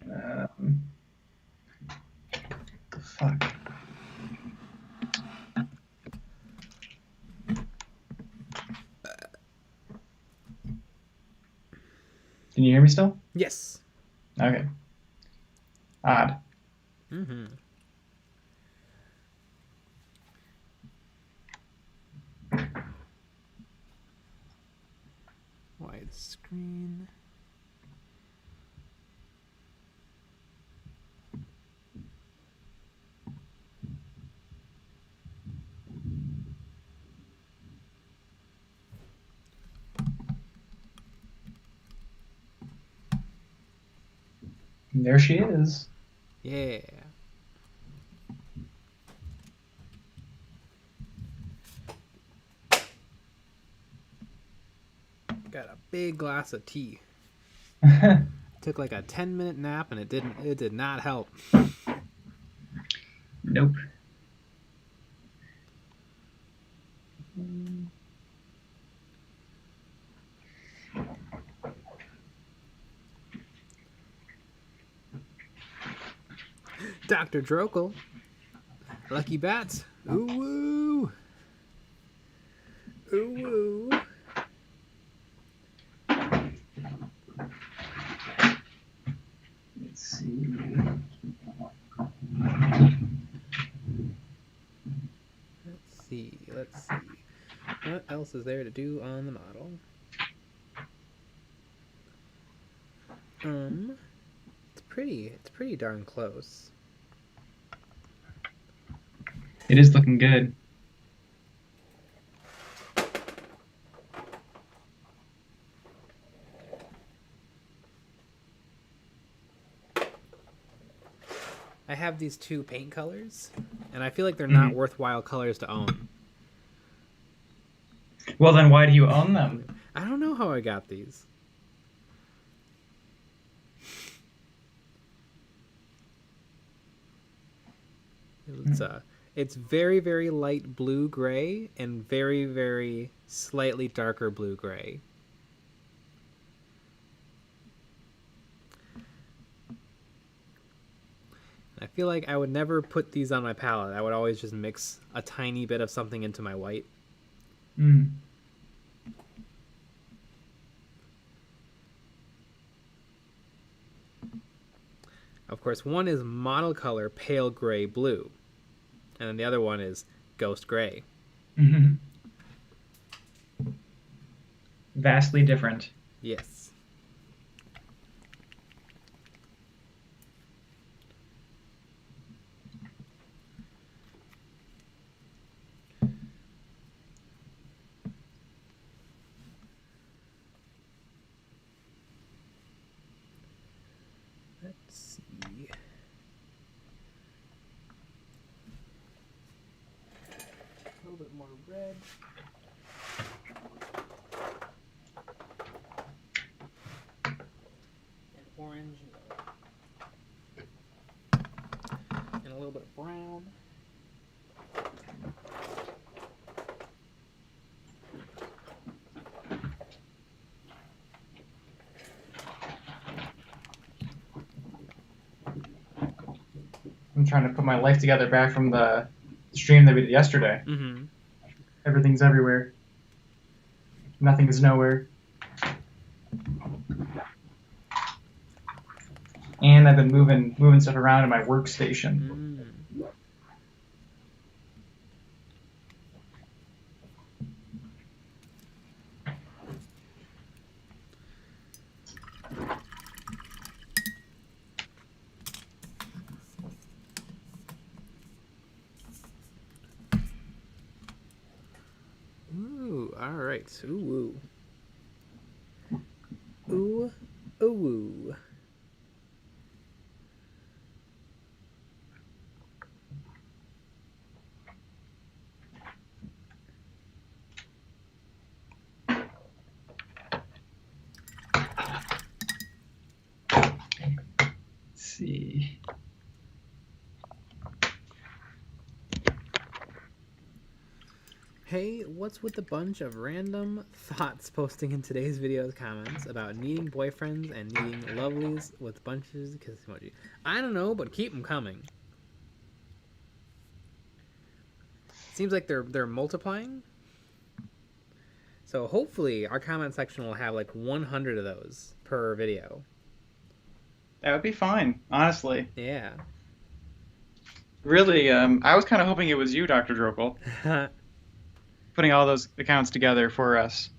The fuck? Can you hear me still? Yes. Okay. Odd. Mm-hmm. Widescreen. And there she is. Yeah. Got a big glass of tea. Took like a 10-minute nap and it did not help. Nope. Dr. Drokel. Lucky bats. Ooh woo. Ooh woo. Let's see. Let's see. What else is there to do on the model? It's pretty darn close. It is looking good. I have these two paint colors, and I feel like they're not worthwhile colors to own. Well, then why do you own them? I don't know how I got these. It's very, very light blue-gray and very, very slightly darker blue-gray. I feel like I would never put these on my palette. I would always just mix a tiny bit of something into my white. Mm. Of course, one is monocolor pale gray blue, and then the other one is ghost gray. Mm-hmm. Vastly different. Yes. Let's see. A little bit more red. And orange. And a little bit of brown. I'm trying to put my life together back from the stream that we did yesterday. Mm-hmm. Everything's everywhere. Nothing is nowhere. And I've been moving stuff around in my workstation. Mm. Ooh, all right. Ooh, woo. Ooh, ooh, woo. Let's see. Hey, what's with the bunch of random thoughts posting in today's video's comments about needing boyfriends and needing lovelies with bunches of kiss emoji? I don't know, but keep them coming. Seems like they're multiplying. So hopefully our comment section will have like 100 of those per video. That would be fine, honestly. Yeah. Really, I was kind of hoping it was you, Dr. Drokel, putting all those accounts together for us.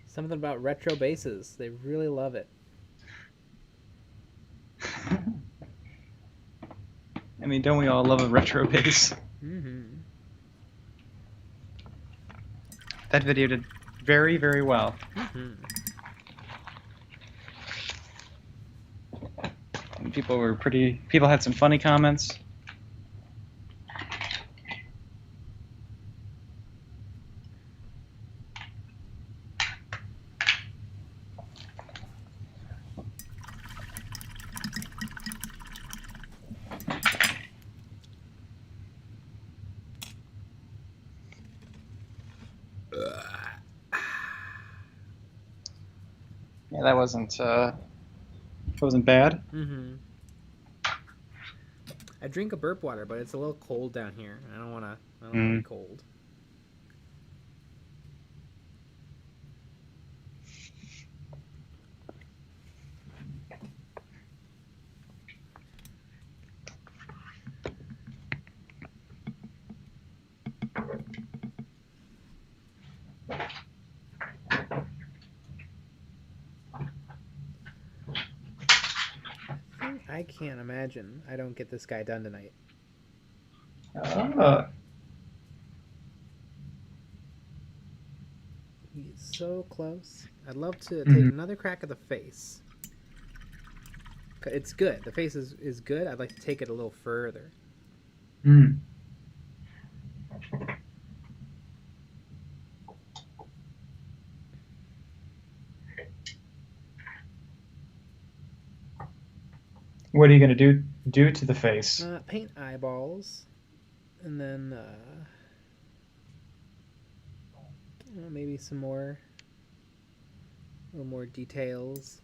Something about retro bases. They really love it. I mean, don't we all love a retro base? Mm-hmm. That video did very, very well. Mm-hmm. And people had some funny comments. Yeah, that wasn't bad. Mm-hmm. I drink a burp water, but it's a little cold down here. I don't want to be cold. I can't imagine I don't get this guy done tonight. He's so close. I'd love to take another crack at the face. It's good. The face is good. I'd like to take it a little further. What are you gonna do to the face? Paint eyeballs, and then maybe some more, a little more details.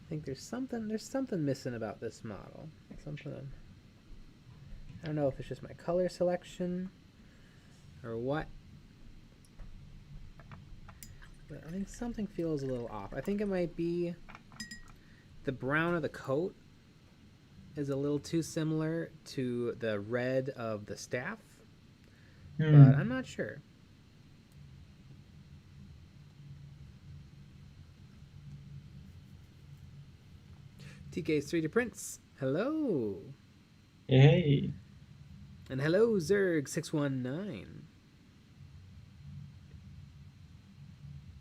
I think there's something missing about this model. Something. I don't know if it's just my color selection or what. But I think something feels a little off. I think it might be the brown of the coat is a little too similar to the red of the staff. But I'm not sure. TK's 3D Prints. Hello. Hey. And hello, Zerg619.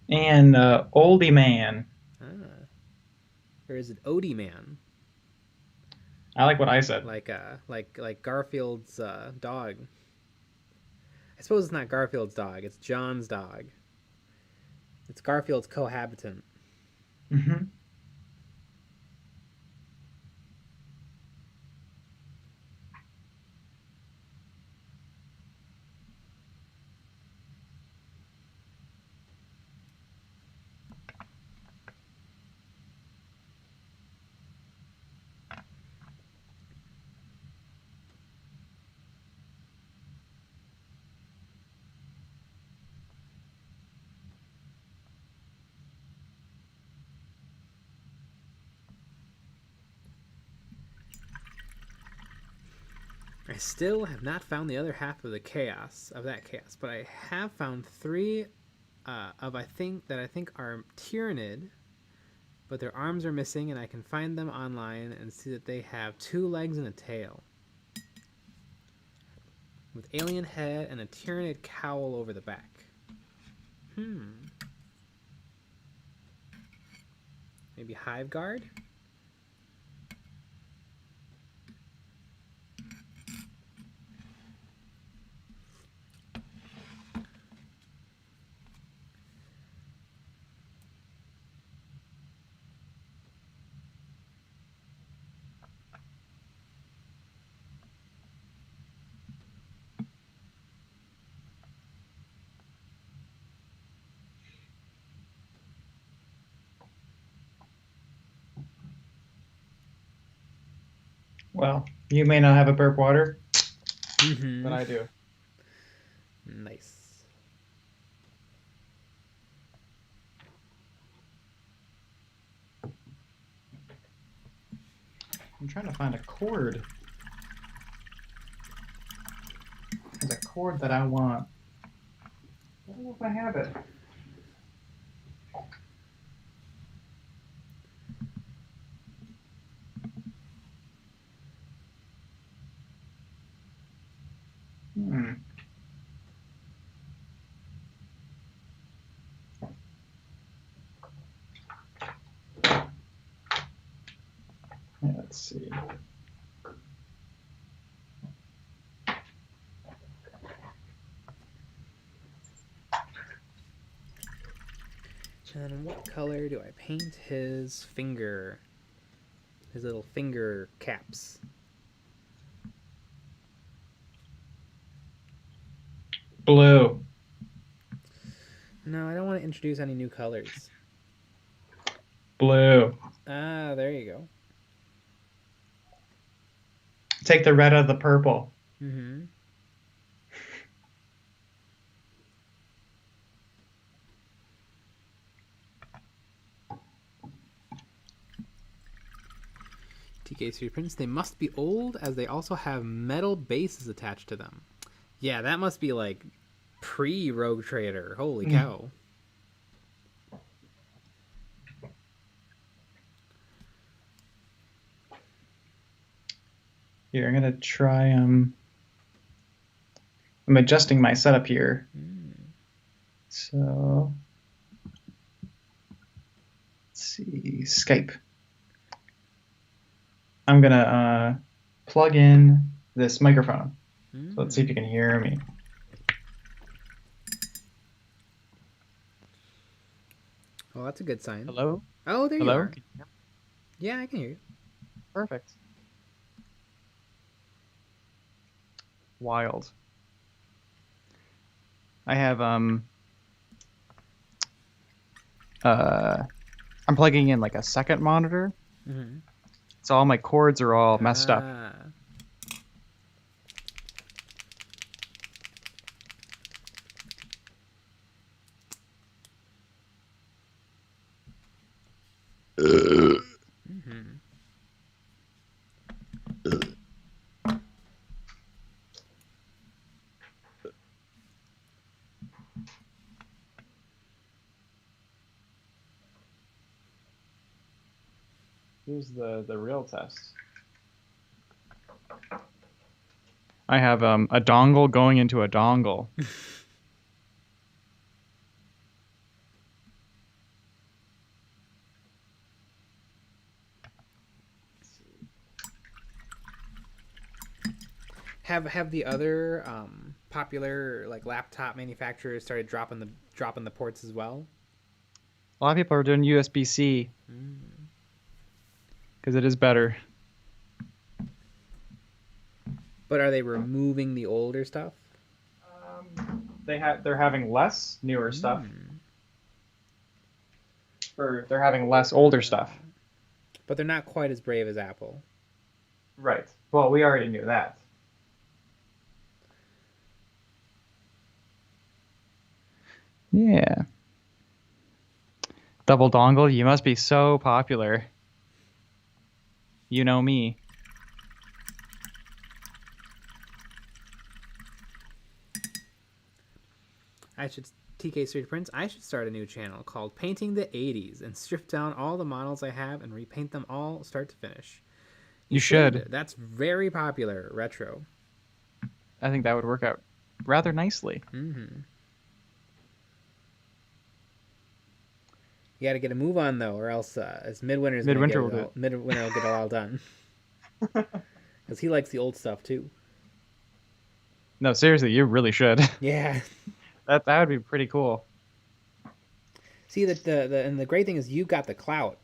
And Oldie Man. Or is it Odie Man? I like what I said. Like Garfield's dog. I suppose it's not Garfield's dog. It's John's dog. It's Garfield's cohabitant. Mm-hmm. I still have not found the other half of that chaos, but I have found 3 I think are Tyranid, but their arms are missing, and I can find them online and see that they have 2 legs and a tail, with alien head and a Tyranid cowl over the back. Maybe Hive Guard? Well, you may not have a burp water, but I do. Nice. I'm trying to find a cord. There's a cord that I want. I don't know if I have it. Yeah, let's see. And what color do I paint his finger? His little finger caps. Blue. No, I don't want to introduce any new colors. Blue. Ah, there you go. Take the red out of the purple. Mm-hmm. TK3 prints. They must be old, as they also have metal bases attached to them. Yeah, that must be like pre-Rogue Trader. Holy cow. Here, I'm gonna try. I'm adjusting my setup here. So let's see, Skype. I'm gonna plug in this microphone. So let's see if you can hear me. Oh, that's a good sign. Hello? Oh, there Hello? you are. Can you hear me? Yeah, I can hear you. Perfect. Wild. I have I'm plugging in like a second monitor. So all my cords are all messed up. Here's the real test. I have a dongle going into a dongle. Have the other popular like laptop manufacturers started dropping the ports as well? A lot of people are doing USB-C because it is better. But are they removing the older stuff? They're having less newer stuff. Or they're having less older stuff. But they're not quite as brave as Apple. Right. Well, we already knew that. Yeah. Double dongle, you must be so popular. You know me. TK Street Prince, I should start a new channel called Painting the 80s and strip down all the models I have and repaint them all start to finish. You should. That's very popular, retro. I think that would work out rather nicely. Mm-hmm. You got to get a move on, though, or else as Midwinter will get it all done. Because he likes the old stuff, too. No, seriously, you really should. Yeah. That would be pretty cool. See, the great thing is you got the clout.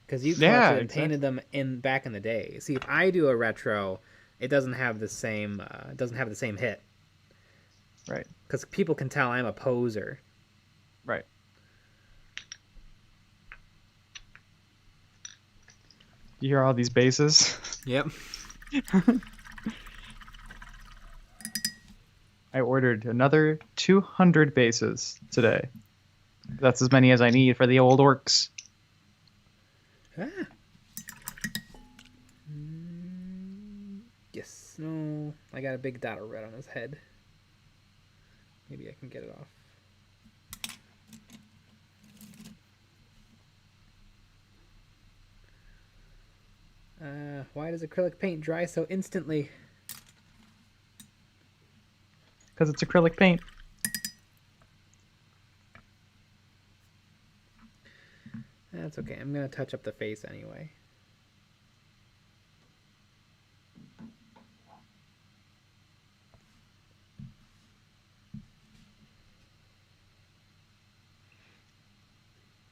Because you collected and painted them back in the day. See, if I do a retro, it doesn't have the same hit. Right. Because people can tell I'm a poser. Right. You hear all these bases? Yep. I ordered another 200 bases today. That's as many as I need for the old orcs. Ah. Yes. No. I got a big dot of red on his head. Maybe I can get it off. Why does acrylic paint dry so instantly? Because it's acrylic paint. That's okay. I'm going to touch up the face anyway.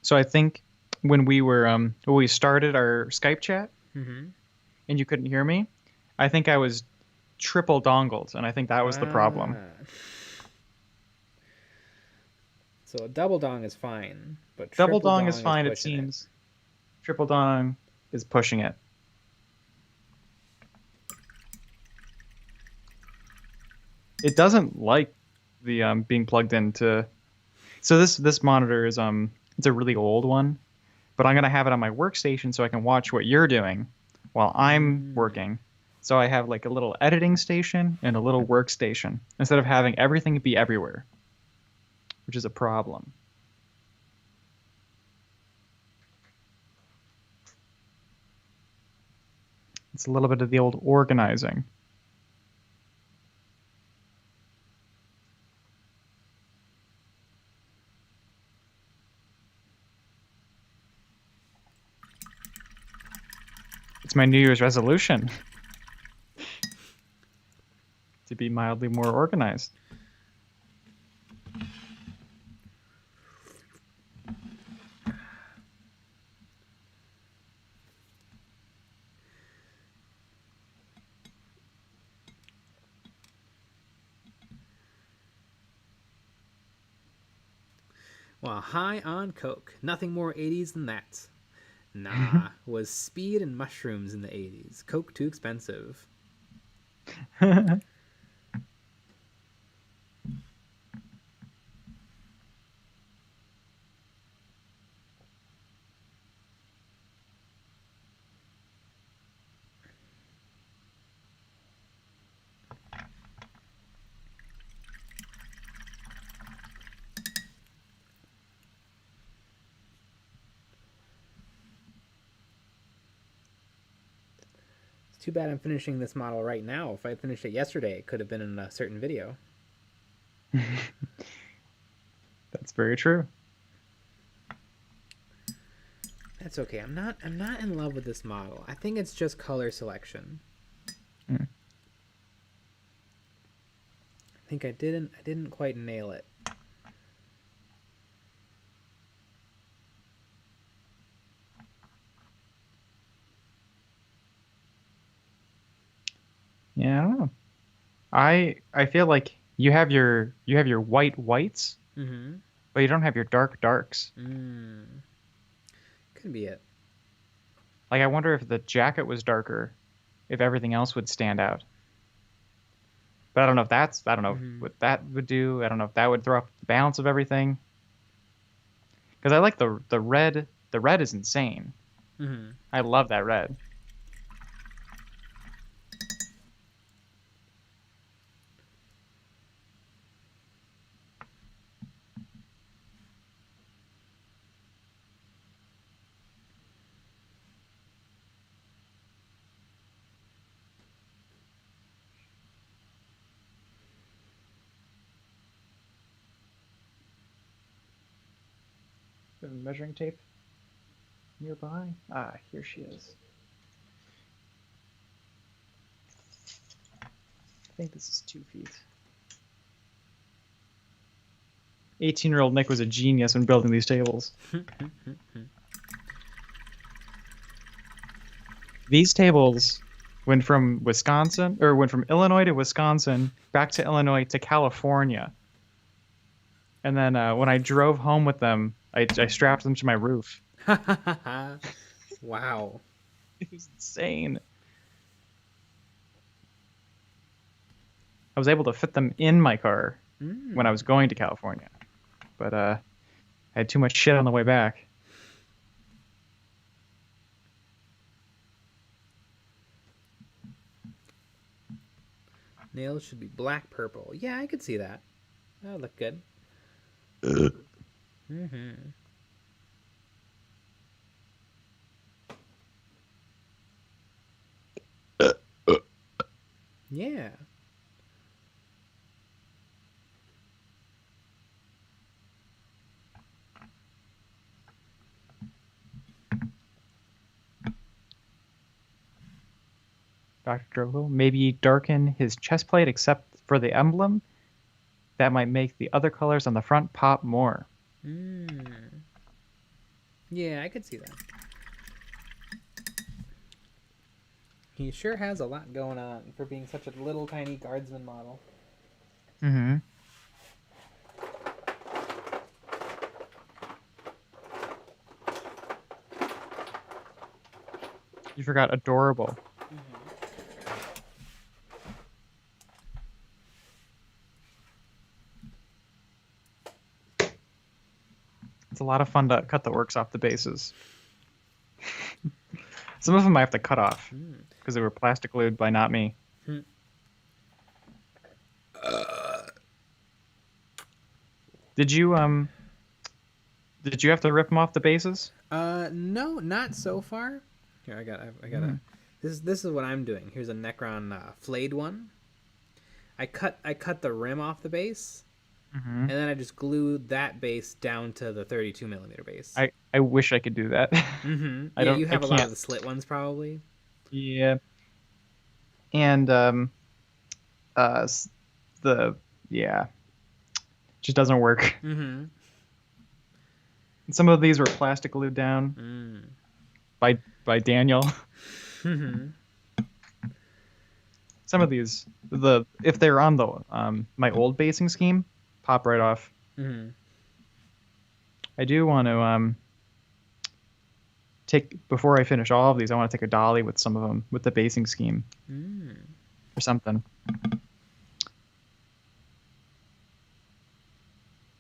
So I think when we started our Skype chat, and you couldn't hear me, I think I was triple dongled, and I think that was the problem. So a double dong is fine, but double dong is fine. It seems triple dong is pushing it. It doesn't like the being plugged into. So this monitor is it's a really old one, but I'm gonna have it on my workstation so I can watch what you're doing while I'm working. So I have like a little editing station and a little workstation instead of having everything be everywhere, which is a problem. It's a little bit of the old organizing. It's my New Year's resolution to be mildly more organized. While high on coke, nothing more 80s than that. Nah, was speed and mushrooms in the 80s. Coke too expensive. Too bad I'm finishing this model right now. If I had finished it yesterday, it could have been in a certain video. That's very true. That's okay. I'm not in love with this model. I think it's just color selection. I think I didn't quite nail it. Yeah, I don't know. I feel like you have your white whites, but you don't have your dark darks. Could be it. Like I wonder if the jacket was darker, if everything else would stand out. But I don't know if I don't know what that would do. I don't know if that would throw off the balance of everything. Because I like the red. The red is insane. I love that red. Measuring tape nearby. Ah, here she is. I think this is 2 feet. 18-year-old Nick was a genius when building these tables. These tables went from Illinois to Wisconsin, back to Illinois to California. And then when I drove home with them, I strapped them to my roof. Wow. It was insane. I was able to fit them in my car when I was going to California. But I had too much shit on the way back. Nails should be black purple. Yeah, I could see that. That would look good. Yeah. Dr. Drogo, maybe darken his chest plate except for the emblem. That might make the other colors on the front pop more. Yeah, I could see that. He sure has a lot going on for being such a little tiny guardsman model. Mm-hmm. You forgot adorable. It's a lot of fun to cut the orcs off the bases. Some of them I have to cut off because they were plastic glued by not me. Did you have to rip them off the bases? No, not so far. Here, I gotta. This is what I'm doing. Here's a Necron flayed one. I cut the rim off the base, and then I just glued that base down to the 32mm base. I wish I could do that. Yeah, you have a lot of the slit ones probably. Yeah. And just doesn't work. Some of these were plastic glued down by Daniel. Some of these, if they're on the my old basing scheme, pop right off. I do want to before I finish all of these, I want to take a dolly with some of them with the basing scheme or something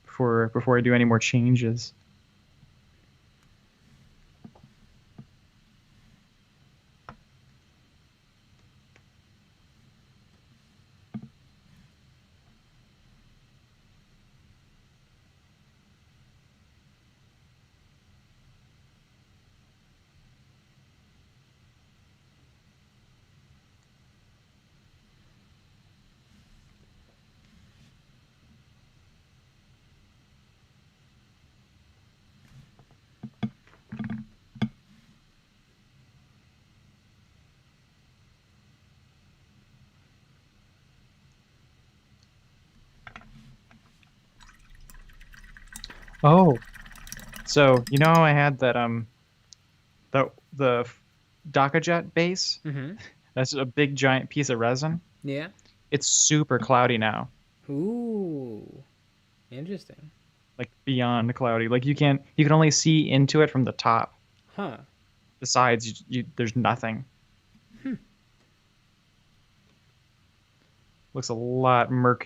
before I do any more changes. Oh, so you know how I had that the DakaJet base? That's a big giant piece of resin. Yeah. It's super cloudy now. Ooh, interesting. Like beyond cloudy. Like you can only see into it from the top. Huh. The sides, there's nothing. Looks a lot more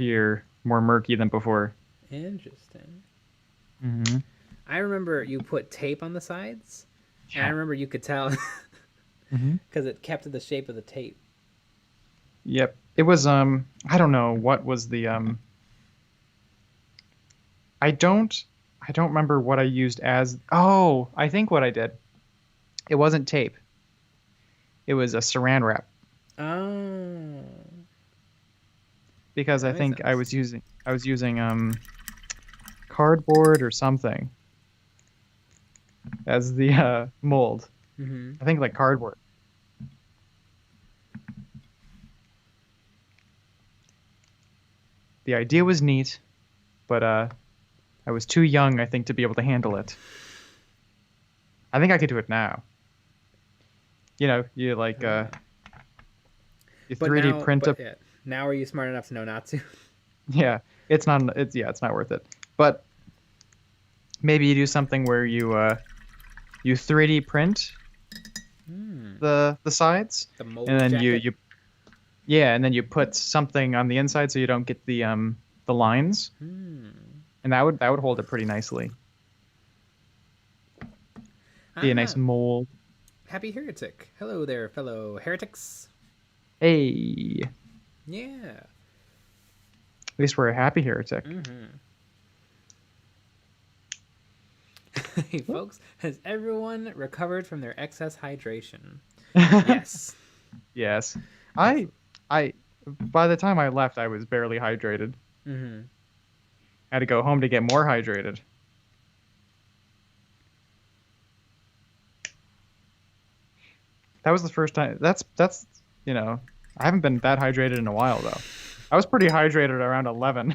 murky than before. Interesting. Mm-hmm. I remember you put tape on the sides, and I remember you could tell because it kept the shape of the tape. Yep. It was I don't know what was the I don't remember what I used as. Oh, I think what I did. It wasn't tape. It was a saran wrap. Oh. Because I think I was using cardboard or something. as the mold. Mm-hmm. I think like cardboard. The idea was neat, but I was too young, I think, to be able to handle it. I think I could do it now. You know, you like you But 3D now, print but a yeah, now are you smart enough to know not to? yeah. It's not worth it. But maybe you do something where you 3D print Hmm. the sides, The mold and then jacket. you yeah, and then you put something on the inside so you don't get the lines, Hmm. and that would hold it pretty nicely. Be a Ah, nice mold. happy heretic. Hello there, fellow heretics. Hey, at Yeah. least we're a happy heretic. Mm-hmm. Hey, folks, has everyone recovered from their excess hydration? Yes. Yes. I by the time I left, I was barely hydrated. Mm-hmm. I had to go home to get more hydrated. That was the first time. That's you know, I haven't been that hydrated in a while though. I was pretty hydrated around 11.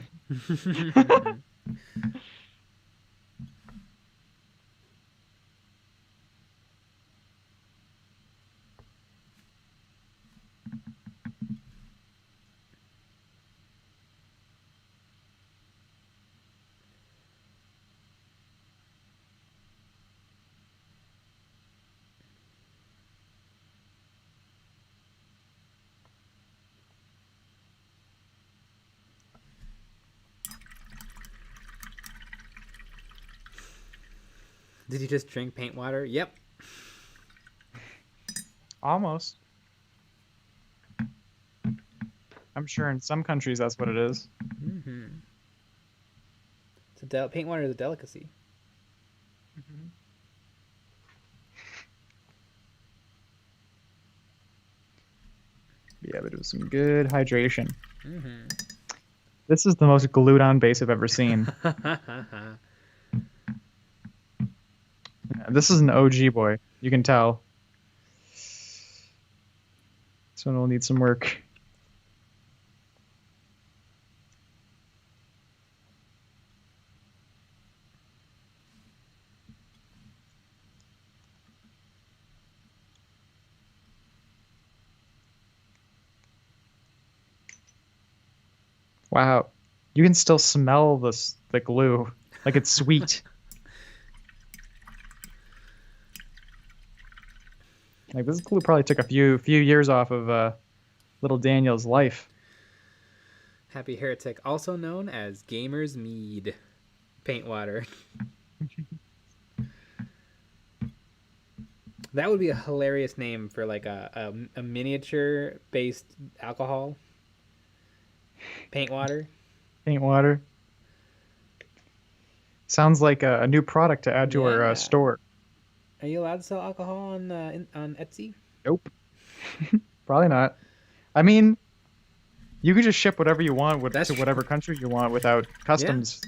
Did you just drink paint water? Yep. Almost. I'm sure in some countries that's what it is. Mm-hmm. Paint water is a delicacy. Yeah, but it was some good hydration. Mm-hmm. This is the most glued on base I've ever seen. Yeah, this is an OG boy. You can tell. This one will need some work. Wow. You can still smell the glue. Like it's sweet. Like this glue probably took a few years off of little Daniel's life. Happy heretic, also known as Gamer's Mead. Paint water. That would be a hilarious name for like a miniature based alcohol. Paint water. Paint water. Sounds like a new product to add to our Yeah. store. Are you allowed to sell alcohol on on Etsy? Nope. Probably not. I mean, you can just ship whatever you want That's to true. whatever country you want without customs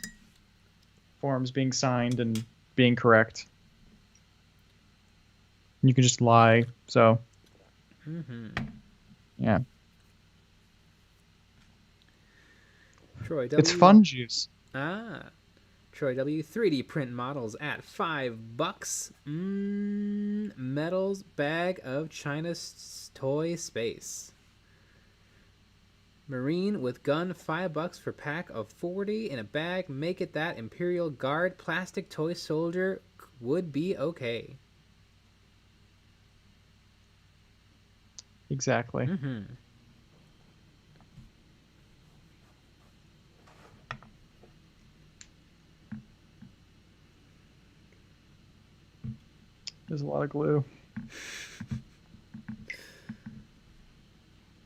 forms being signed and being correct. You can just lie. So, Mm-hmm. yeah. Troy W. It's fun juice. Ah. Troy W. 3D print models at $5. Metals bag of China's toy space. Marine with gun, $5 for pack of 40 in a bag. Make it that Imperial Guard plastic toy soldier would be okay. Exactly. Mm-hmm. There's a lot of glue.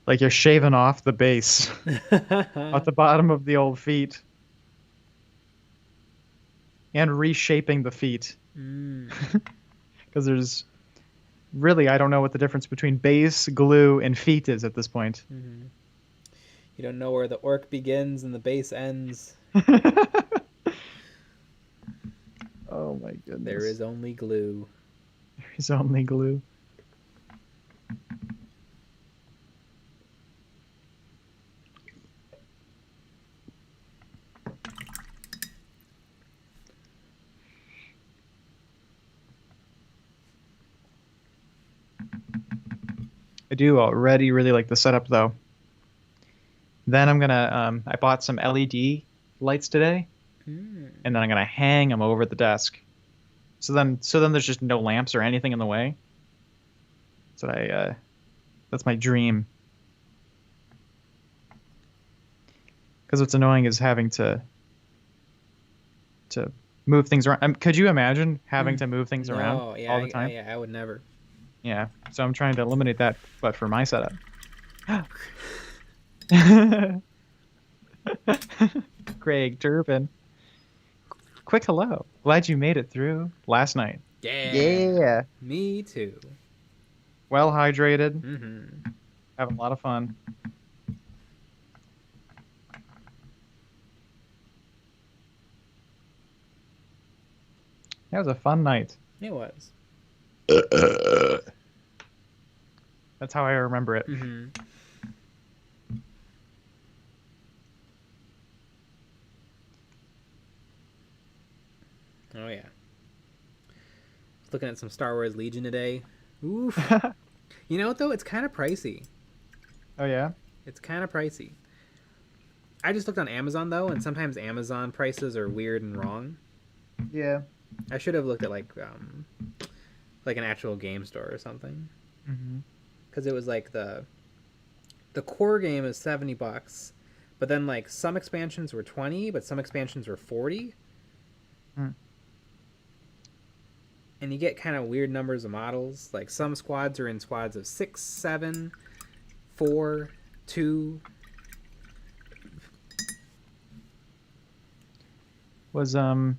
Like you're shaving off the base at the bottom of the old feet and reshaping the feet. Because there's really, I don't know what the difference between base, glue, and feet is at this point. Mm-hmm. You don't know where the orc begins and the base ends. Oh Oh my goodness. There is only glue. There's only glue. I do already really like the setup though. Then I'm gonna I bought some LED lights today, Mm. and then I'm gonna hang them over the desk. So then there's just no lamps or anything in the way. So that's my dream. Because what's annoying is having to move things around. Could you imagine having to move things around No, yeah, all the time? I would never. Yeah. So I'm trying to eliminate that, but for my setup. Craig Turpin. Quick hello. Glad you made it through last night. Yeah. Yeah. Me too. Well hydrated. Mm-hmm. Having a lot of fun. That was a fun night. It was. That's how I remember it. Mm-hmm. Oh yeah. Looking at some Star Wars Legion today. Oof. You know what though? It's kind of pricey. Oh yeah. It's kind of pricey. I just looked on Amazon though, and sometimes Amazon prices are weird and wrong. Yeah. I should have looked at like an actual game store or something. Mm-hmm. Because it was like the core game is $70, but then like some expansions were 20, but some expansions were 40. Hmm. And you get kind of weird numbers of models. Like some squads are in squads of 6, 7, 4, 2. Was what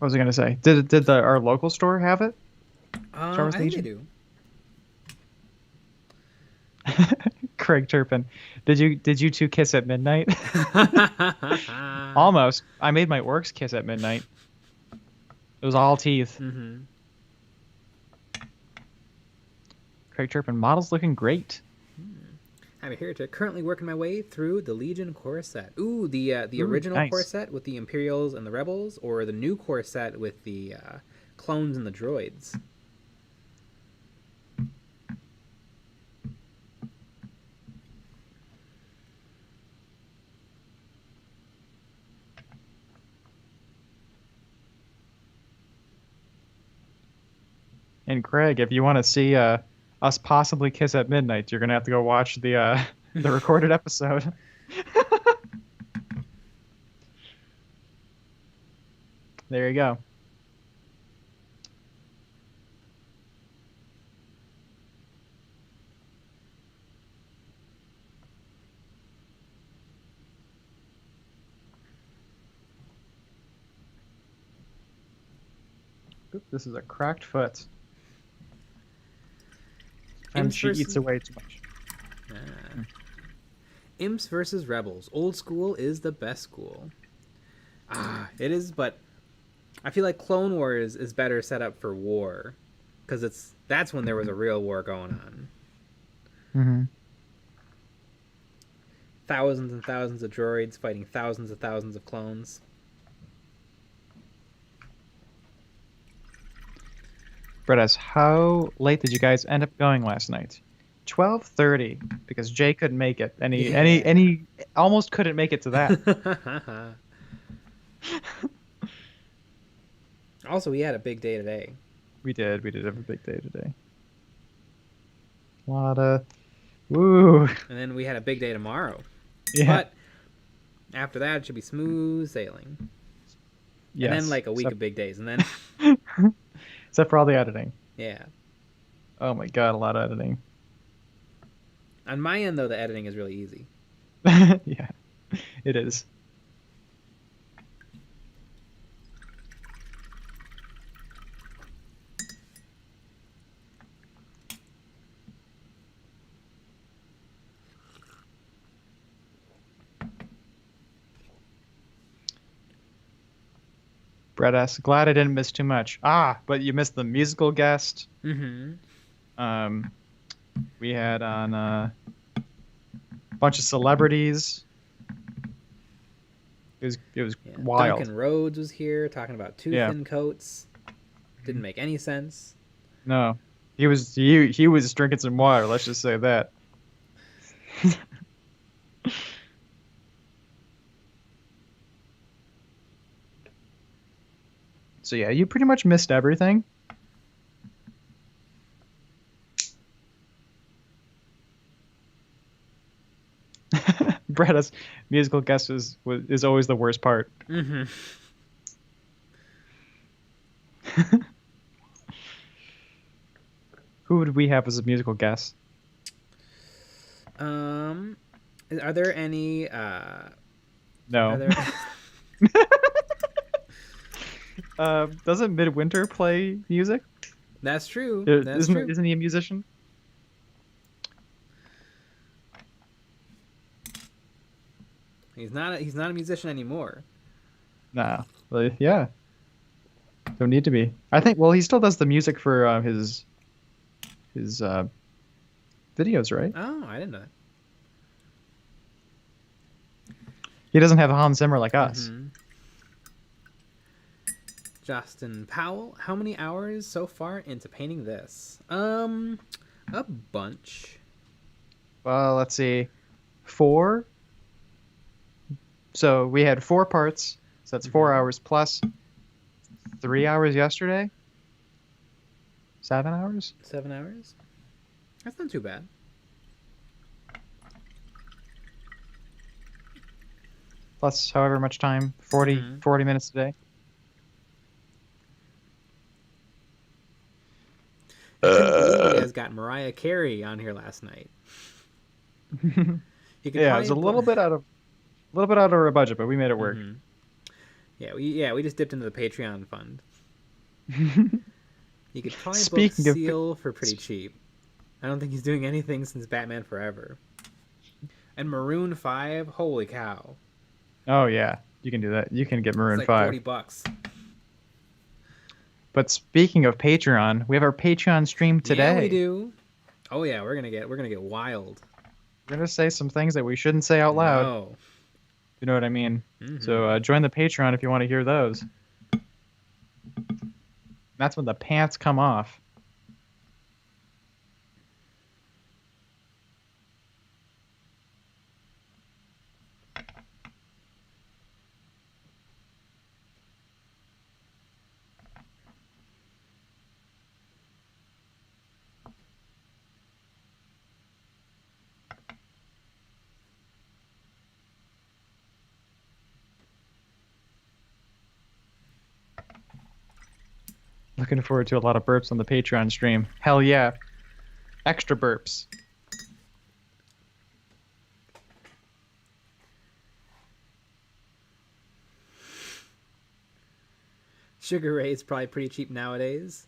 was I gonna say? Did our local store have it? Star Wars I think they Legion? do. Craig Turpin. Did you two kiss at midnight? Almost. I made my orcs kiss at midnight. It was all teeth. Mm-hmm. Craig Turpin, models looking great. I'm a heretic. Currently working my way through the Legion core set. Ooh, the original nice. core set with the Imperials and the Rebels, or the new core set with the clones and the droids. And Craig, if you want to see us possibly kiss at midnight, you're gonna have to go watch the the recorded episode. There you go. Oop, this is a cracked foot. And Imps she versus- eats away too much. Imps versus Rebels. Old school is the best school. It is, but I feel like Clone Wars is better set up for war, because that's when there was a real war going on. Mm-hmm. Thousands and thousands of droids fighting thousands of clones. Brettas, how late did you guys end up going last night? 12:30, because Jay couldn't make it, and he almost couldn't make it to that. Also, we had a big day today. We did have a big day today. A lot of woo. And then we had a big day tomorrow. Yeah. But after that, it should be smooth sailing. Yes. And then like a week of big days, and then except for all the editing. yeah. Oh my god, a lot of editing. On my end, though, the editing is really easy. Yeah, it is. Brett S. Glad I didn't miss too much. Ah, but you missed the musical guest. Mm-hmm. We had on a bunch of celebrities. It was Yeah. wild. Duncan Rhodes was here talking about two Yeah. thin coats. Didn't make any sense. No, he was drinking some water. Let's just say that. So yeah, you pretty much missed everything. Bretta's musical guest is always the worst part. Mm-hmm. Who would we have as a musical guest? Are there any? No. Are there... Doesn't Midwinter play music? That's true. That's true. Isn't he a musician? He's not a musician anymore. Nah. Well, yeah. Don't need to be. I think. Well, he still does the music for his videos, right? Oh, I didn't know that. He doesn't have Hans Zimmer like us. Mm-hmm. Justin Powell, how many hours so far into painting this? A bunch. Well, let's see. 4. So we had 4 parts. So that's 4 hours plus 3 hours yesterday. 7 hours? 7 hours? That's not too bad. Plus however much time, 40 minutes a day. I couldn't believe you guys got Mariah Carey on here last night. Yeah, it was a little bit out of our budget, but we made it work. Mm-hmm. Yeah, we just dipped into the Patreon fund. You could probably book Seal for pretty cheap. I don't think he's doing anything since Batman Forever. And Maroon 5, holy cow. Oh yeah, you can do that. You can get Maroon It's like 5. $40. But speaking of Patreon, we have our Patreon stream today. Yeah, we do. Oh yeah, we're gonna get wild. We're gonna say some things that we shouldn't say out loud. No. You know what I mean? Mm-hmm. So join the Patreon if you want to hear those. That's when the pants come off. Looking forward to a lot of burps on the Patreon stream. Hell yeah. Extra burps. Sugar Ray is probably pretty cheap nowadays.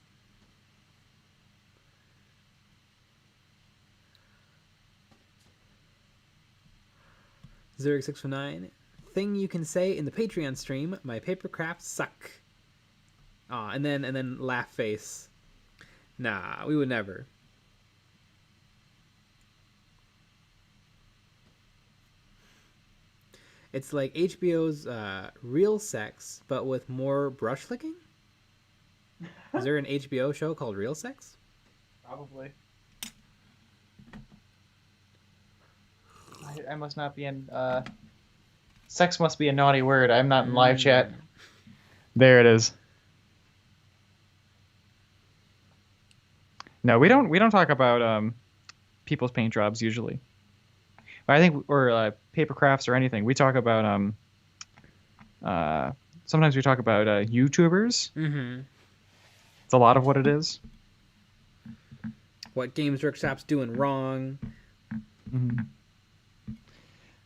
Zurich619. Thing you can say in the Patreon stream, my paper crafts suck. Aw, and then laugh face. Nah, we would never. It's like HBO's Real Sex, but with more brush flicking? Is there an HBO show called Real Sex? Probably. I must not be in... Sex must be a naughty word. I'm not in live chat. There it is. No, we don't talk about people's paint jobs usually. I think, or paper crafts or anything. We talk about sometimes we talk about YouTubers. Mm-hmm. It's a lot of what it is. What Games Workshop's doing wrong. Mm-hmm.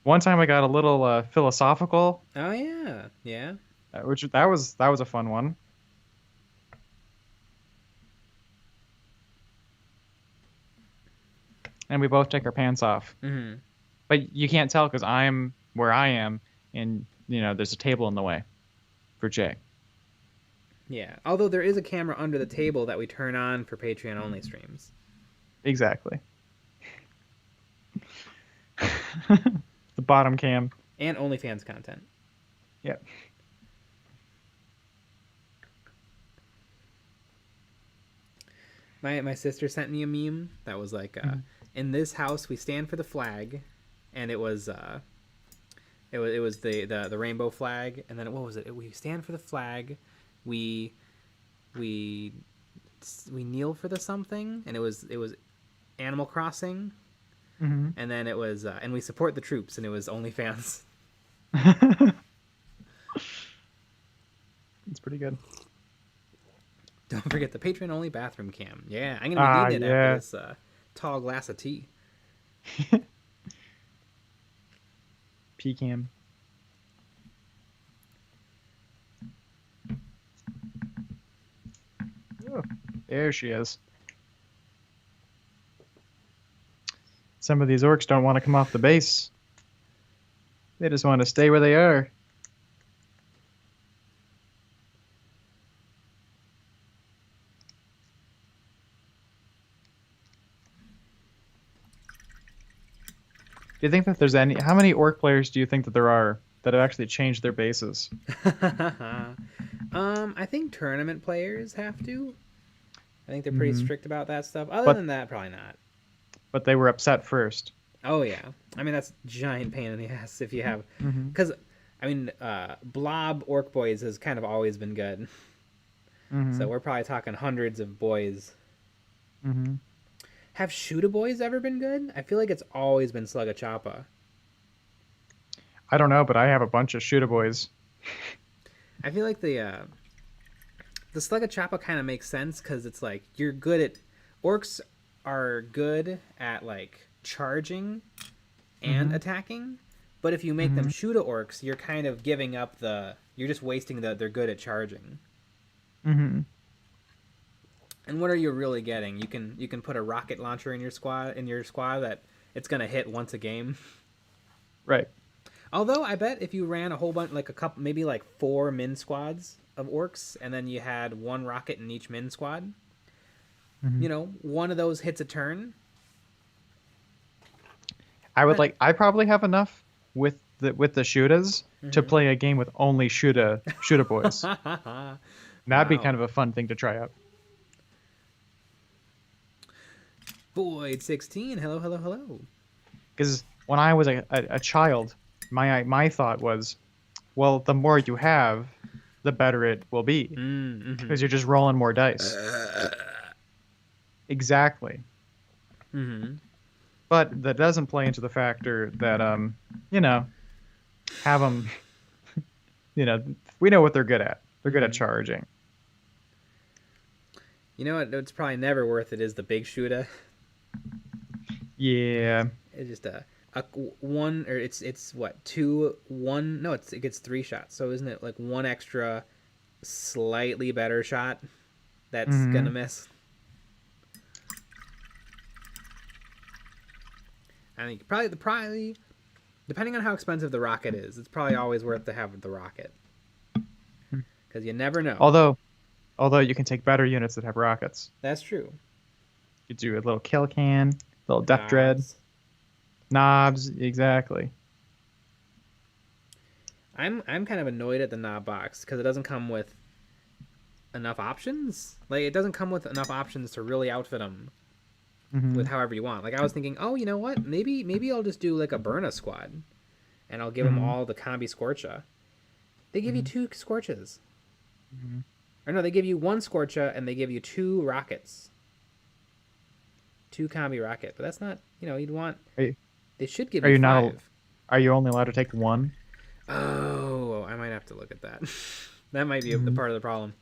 One time I got a little philosophical. Oh yeah, yeah. Which that was a fun one. And we both take our pants off. Mm-hmm. But you can't tell because I'm where I am, and there's a table in the way for Jay. Yeah. Although there is a camera under the table that we turn on for Patreon only streams. Exactly. The bottom cam. And OnlyFans content. Yeah. My sister sent me a meme that was like, in this house we stand for the flag, and it was the rainbow flag, and then what was it? We stand for the flag, we kneel for the something, and it was Animal Crossing, Mm-hmm. and then it was and we support the troops, and it was OnlyFans. It's pretty good. Don't forget the Patreon only bathroom cam. Yeah, I'm gonna be needing it after this tall glass of tea. P cam. Oh, there she is. Some of these orcs don't want to come off the base. They just want to stay where they are. Do you think that there's any... How many orc players do you think that there are that have actually changed their bases? I think tournament players have to. I think they're pretty strict about that stuff. Other But- than that, probably not. But they were upset first. Oh yeah, I mean that's giant pain in the ass if you have, because I mean blob orc boys has kind of always been good. So we're probably talking hundreds of boys. Mm-hmm. Have Shoota boys ever been good? I feel like it's always been Slugga Choppa. I don't know, but I have a bunch of shooter boys. I feel like the Slugga Choppa kind of makes sense because it's like you're good at orcs are good at like charging and attacking, but if you make them Shoota orcs, you're kind of giving up you're just wasting they're good at charging. Mm-hmm. And what are you really getting? You can put a rocket launcher in your squad that it's gonna hit once a game. Right. Although I bet if you ran a whole bunch, like a couple, maybe like 4 min squads of orcs, and then you had 1 rocket in each min squad, you know, one of those hits a turn. I probably have enough with the shooters to play a game with only shooter boys. That'd be kind of a fun thing to try out. Boyd16, hello. Because when I was a child, my thought was, well, the more you have, the better it will be, because you're just rolling more dice. Exactly. But that doesn't play into the factor that you know, have them. You know, we know what they're good at. They're good at charging. You know what? It's probably never worth it. Is the big Shoota? Yeah. It's just a one, or it's what 2 1? No, it gets 3 shots. So isn't it like 1 extra, slightly better shot that's gonna miss? I think probably depending on how expensive the rocket is, it's probably always worth to have the rocket, because you never know. Although you can take better units that have rockets. That's true. You do a little kill can, little death dread, knobs, exactly. I'm kind of annoyed at the knob box because it doesn't come with enough options. Like it doesn't come with enough options to really outfit them with however you want. Like I was thinking, oh, you know what? Maybe I'll just do like a Burna squad, and I'll give them all the combi Scorcha. They give you 2 Scorches. Or no, they give you 1 Scorcha and they give you 2 rockets. 2 combi rocket, but that's not, you know, you'd want. They should give you 5. Are you only allowed to take 1? Oh, I might have to look at that. That might be the part of the problem.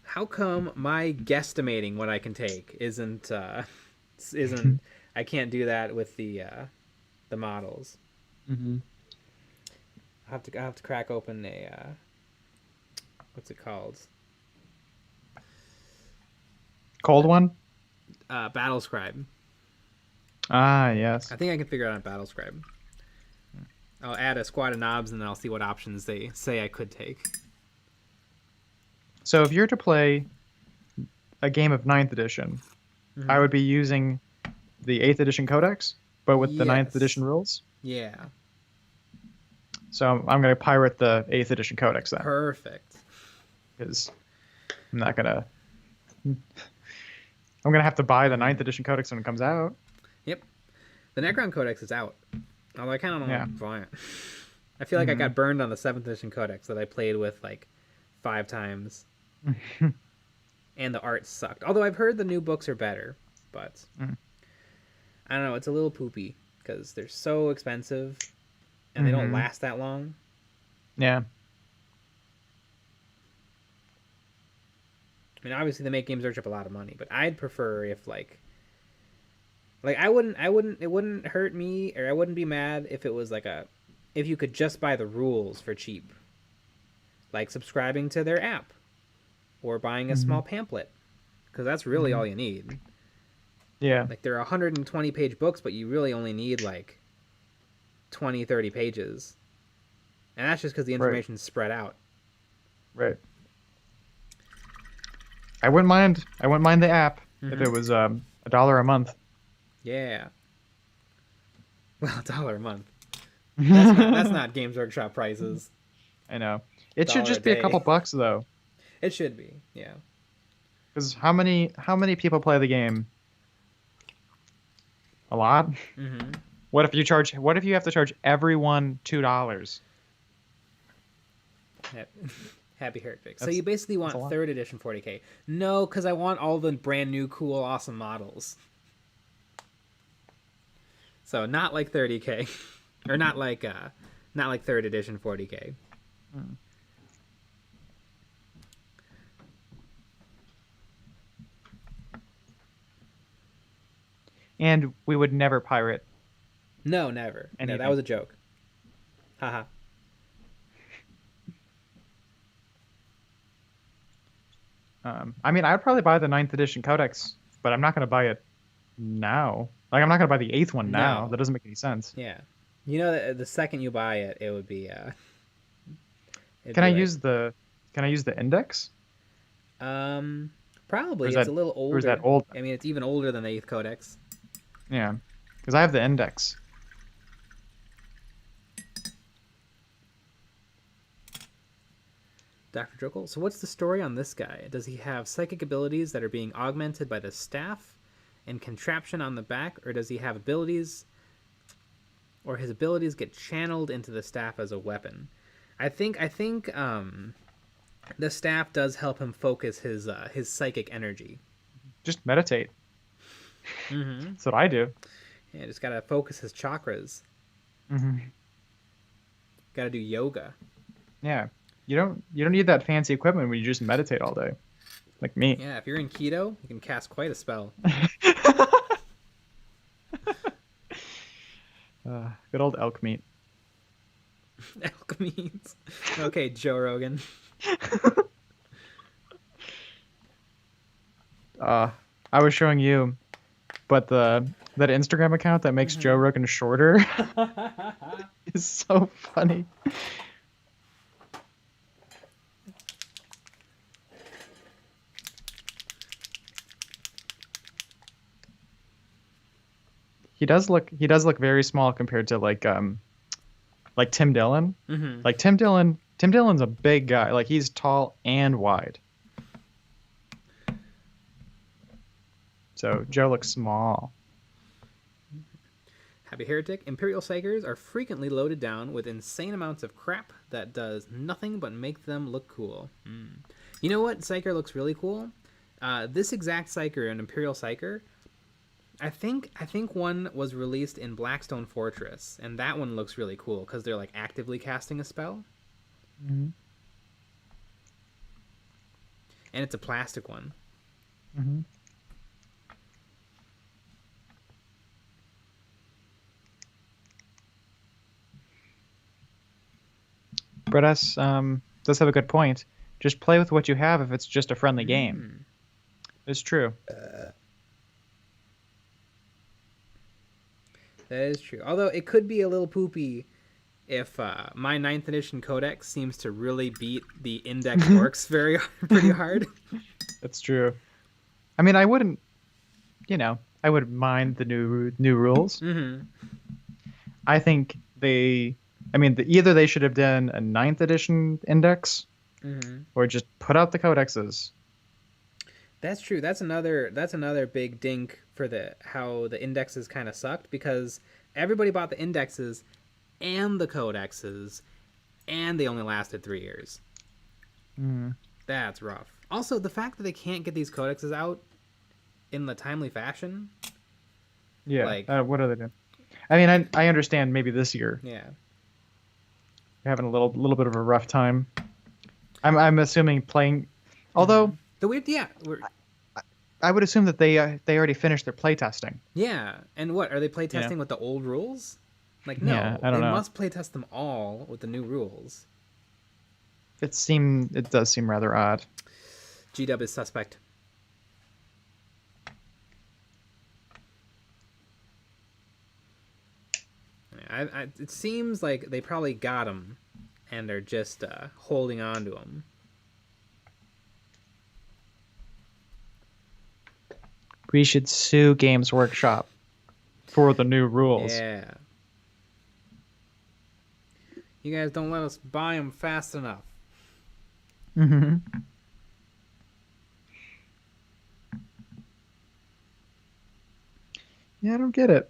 How come my guesstimating what I can take isn't I can't do that with the models? I'll have to crack open a what's it called? Cold one? Battle Scribe. Ah, yes. I think I can figure out a Battle Scribe. I'll add a squad of knobs, and then I'll see what options they say I could take. So if you're to play a game of 9th edition, I would be using the 8th edition codex, but with the 9th edition rules. Yeah. So I'm going to pirate the 8th edition codex then. Perfect. Because I'm not going to... I'm going to have to buy the 9th edition codex when it comes out. Yep. The Necron codex is out. Although I kind of don't want to buy it. I feel like I Mm-hmm. got burned on the 7th edition codex that I played with like 5 times. And the art sucked. Although I've heard the new books are better. But I don't know. It's a little poopy because they're so expensive. And they don't last that long. Yeah. I mean, obviously they make Games Workshop a lot of money, but I'd prefer if like it wouldn't hurt me, or I wouldn't be mad if it was like if you could just buy the rules for cheap. Like subscribing to their app or buying a small pamphlet, because that's really all you need. Yeah. Like they're 120 page books, but you really only need like 20, 30 pages. And that's just because the information's spread out. Right. I wouldn't mind the app if it was $1 a month. Yeah. Well, $1 a month. That's not Games Workshop prices. I know. It should just $1 be a a couple day. bucks though. It should be, yeah. Because how many people play the game? A lot. Mm-hmm. What if you have to charge everyone $2? Happy Heretic. So you basically want 3rd edition 40k. No, because I want all the brand new, cool, awesome models. So not like 30k, or not like 3rd edition 40k. And we would never pirate. No, never. No, Anything. that was a joke. Haha. I mean, I'd probably buy the 9th edition codex, but I'm not going to buy it now. Like, I'm not going to buy the 8th one now. No. That doesn't make any sense. Yeah. You know, the second you buy it, it would be. Can I use the index? Probably. Is It's that- a little older. or is that old? I mean, it's even older than the 8th Codex. Yeah, because I have the index. Dr. Druckle. So what's the story on this guy? Does he have psychic abilities that are being augmented by the staff and contraption on the back, or does he have abilities, or his abilities get channeled into the staff as a weapon? I think the staff does help him focus his psychic energy. Just meditate. Mm-hmm. That's what I do. Yeah, just gotta focus his chakras. Mm-hmm. Gotta do yoga. Yeah, you don't need that fancy equipment when you just meditate all day, like me. Yeah, if you're in keto, you can cast quite a spell. Good old elk meat. Elk means. Okay, Joe Rogan. I was showing you, but that Instagram account that makes Joe Rogan shorter is so funny. He does look very small compared to like Tim Dillon. Mm-hmm. Like Tim Dillon's a big guy. Like he's tall and wide. So Joe looks small. Happy Heretic. Imperial Psykers are frequently loaded down with insane amounts of crap that does nothing but make them look cool. You know what Psyker looks really cool? This exact Psyker, an Imperial Psyker, I think one was released in Blackstone Fortress, and that one looks really cool because they're like actively casting a spell. Mm-hmm. And it's a plastic one. Mm-hmm. Brett S. Does have a good point. Just play with what you have if it's just a friendly game. It's true. That is true. Although it could be a little poopy if my 9th edition codex seems to really beat the index orcs pretty hard. That's true. I mean, I wouldn't, I wouldn't mind the new rules. Mm-hmm. I think either they should have done a 9th edition index, or just put out the codexes. That's true. That's another big dink for how the indexes kind of sucked, because everybody bought the indexes and the codexes, and they only lasted 3 years. That's rough. Also, the fact that they can't get these codexes out in the timely fashion. Yeah. What are they doing? I mean, I understand maybe this year. Yeah. You're having a little bit of a rough time. I'm assuming playing, although I would assume that they already finished their playtesting. Yeah, and what are they playtesting with the old rules? Like, no, yeah, I don't know. They must playtest them all with the new rules. It does seem rather odd. G-Dub is suspect. It seems like they probably got him and are just holding on to him. We should sue Games Workshop for the new rules. Yeah. You guys don't let us buy them fast enough. Mm-hmm. Yeah, I don't get it.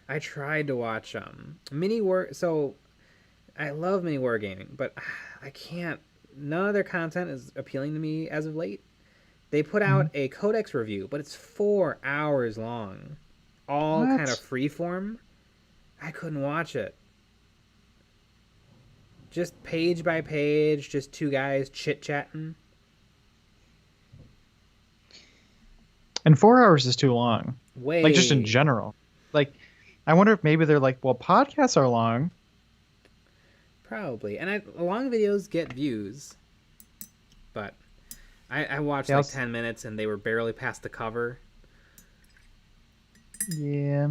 I tried to watch mini war. So I love mini wargaming, but I can't. None of their content is appealing to me as of late. They put out a codex review, but it's 4 hours long, all kind of freeform. I couldn't watch it. Just page by page, just two guys chit-chatting. And 4 hours is too long. Way. Like, just in general. Like, I wonder if maybe they're like, well, podcasts are long. Probably. And long videos get views. But I watched like 10 minutes and they were barely past the cover. Yeah.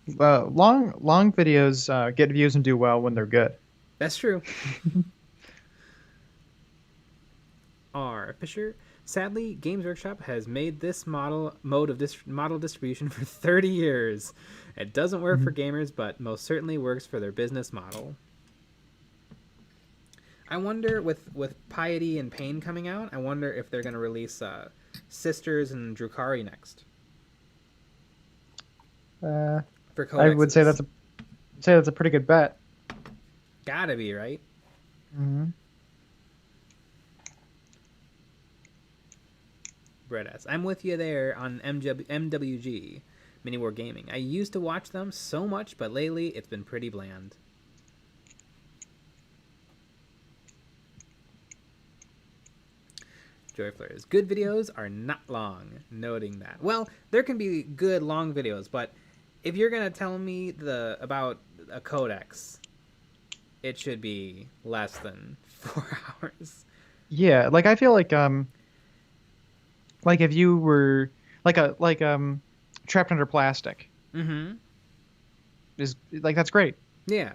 Long videos get views and do well when they're good. That's true. R. Fisher. Sadly, Games Workshop has made this model distribution for 30 years. It doesn't work for gamers, but most certainly works for their business model. I wonder, with Piety and Pain coming out, I wonder if they're going to release Sisters and Drukhari next. For codexes. I would say that's a pretty good bet. Gotta be, right? Mm-hmm. Bredas. I'm with you there on MWG, Mini War Gaming. I used to watch them so much, but lately it's been pretty bland. Joy Flares. Good videos are not long, noting that. Well, there can be good long videos, but if you're going to tell me about a codex, it should be less than 4 hours. Yeah, like I feel like if you were like Trapped Under Plastic. Mm-hmm. Is like that's great. Yeah.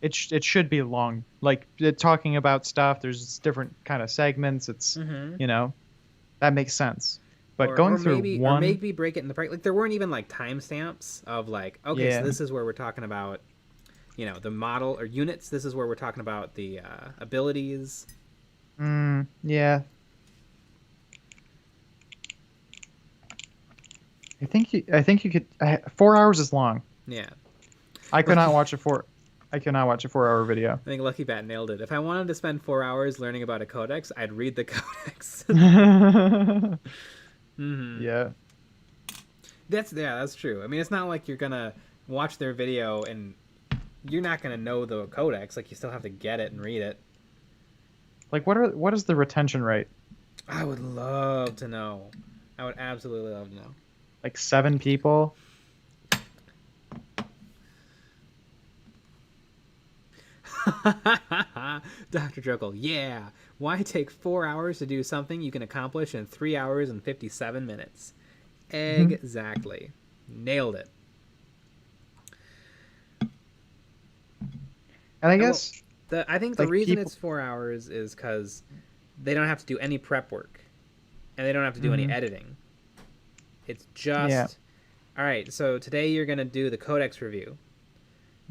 It should be long. Like talking about stuff, there's different kind of segments. It's that makes sense. But going through one, or maybe break it in the break. Like there weren't even like timestamps of like, okay, so this is where we're talking about, the model or units. This is where we're talking about the abilities. Yeah. I think you could. 4 hours is long. Yeah. I could not watch a 4-hour video. I think Lucky Bat nailed it. If I wanted to spend 4 hours learning about a codex, I'd read the codex. Mm-hmm. Yeah. That's true. I mean, it's not like you're gonna watch their video and you're not gonna know the codex. Like you still have to get it and read it. Like what is the retention rate? I would love to know. I would absolutely love to know. Like 7 people. Dr. Druckle, why take 4 hours to do something you can accomplish in 3 hours and 57 minutes? Exactly. Nailed it. And I Well, guess I think the like reason people. it's 4 hours is because they don't have to do any prep work, and they don't have to do any editing. It's Yeah. just, all right, so today you're going to do the codex review.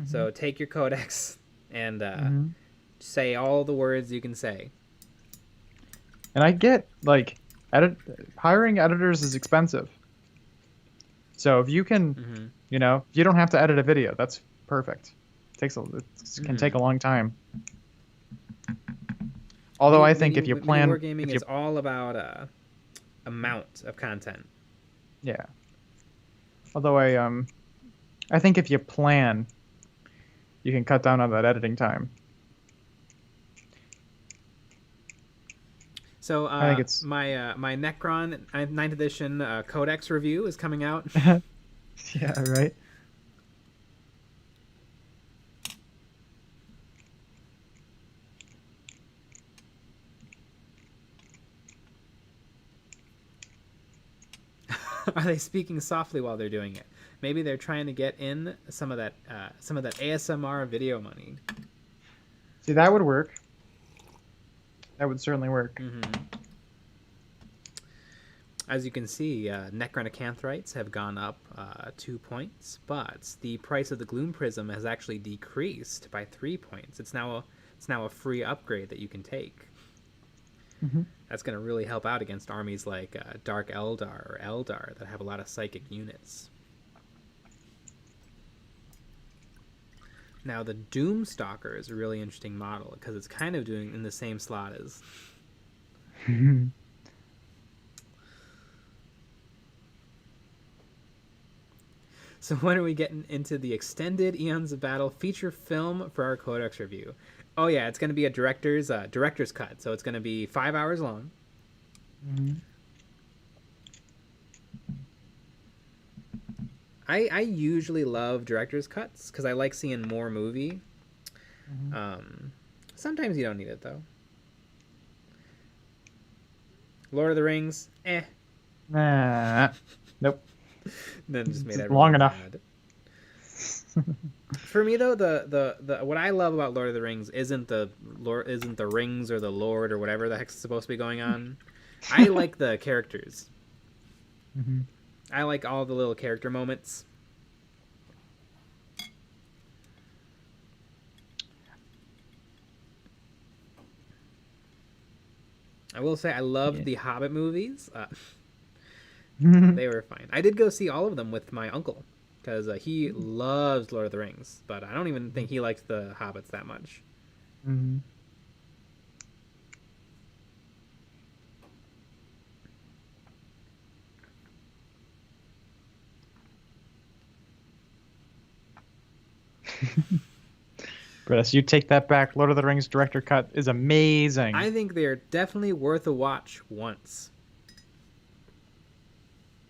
So take your codex and say all the words you can say. And I get like hiring editors is expensive. So if you can, if you don't have to edit a video, that's perfect. It can take a long time. Although I think if you Mini plan, wargaming is all about amount of content. yeah. Although I think if you plan, you can cut down on that editing time. So I think it's my Necron 9th edition codex review is coming out. yeah, right. Are they speaking softly while they're doing it? Maybe they're trying to get in some of that ASMR video money. See, that would work. That would certainly work. As you can see, Necronocanthrites have gone up 2 points, but the price of the Gloom Prism has actually decreased by 3 points. It's now a free upgrade that you can take. That's going to really help out against armies like Dark Eldar or Eldar that have a lot of psychic units. Now, the Doomstalker is a really interesting model because it's kind of doing in the same slot as... So when are we getting into the extended Eons of Battle feature film for our Codex review? Oh yeah, it's going to be a director's cut, so it's going to be 5 hours long. I usually love director's cuts because I like seeing more movie. Sometimes you don't need it though. Lord of the Rings, Nah, nope. Then just made everyone long enough. mad. For me though, the what I love about Lord of the Rings isn't the rings or the Lord or whatever the heck's supposed to be going on. I like the characters. I like all the little character moments. I will say I loved the Hobbit movies. They were fine. I did go see all of them with my uncle because he loves Lord of the Rings, but I don't even think he likes the Hobbits that much. Brett, you take that back. Lord of the Rings director cut is amazing. I think they're definitely worth a watch once.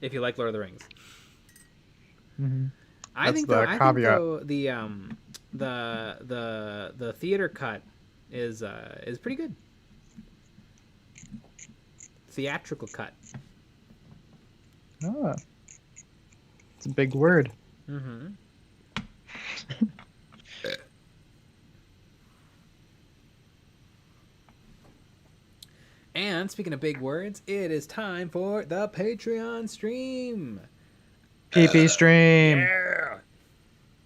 If you like Lord of the Rings. I think though the theater cut is pretty good. Theatrical cut. Oh, it's a big word. And speaking of big words, it is time for the Patreon stream. PP stream. Yeah.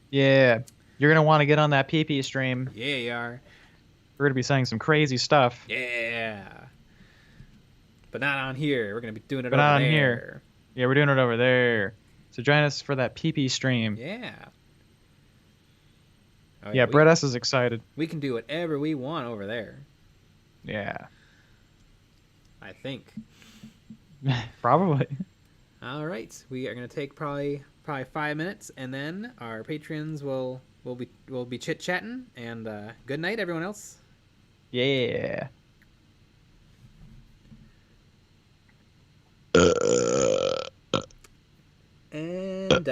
Yeah. You're going to want to get on that PP stream. Yeah, you are. We're going to be saying some crazy stuff. Yeah. But not on here. We're going to be doing it but over not there. On here. Yeah, we're doing it over there. So join us for that PP stream. Yeah. Oh, yeah, Brett S. is excited. We can do whatever we want over there. Yeah. I think. Probably. All right, we are gonna take probably 5 minutes, and then our patrons will be chit chatting. And good night, everyone else. Yeah. And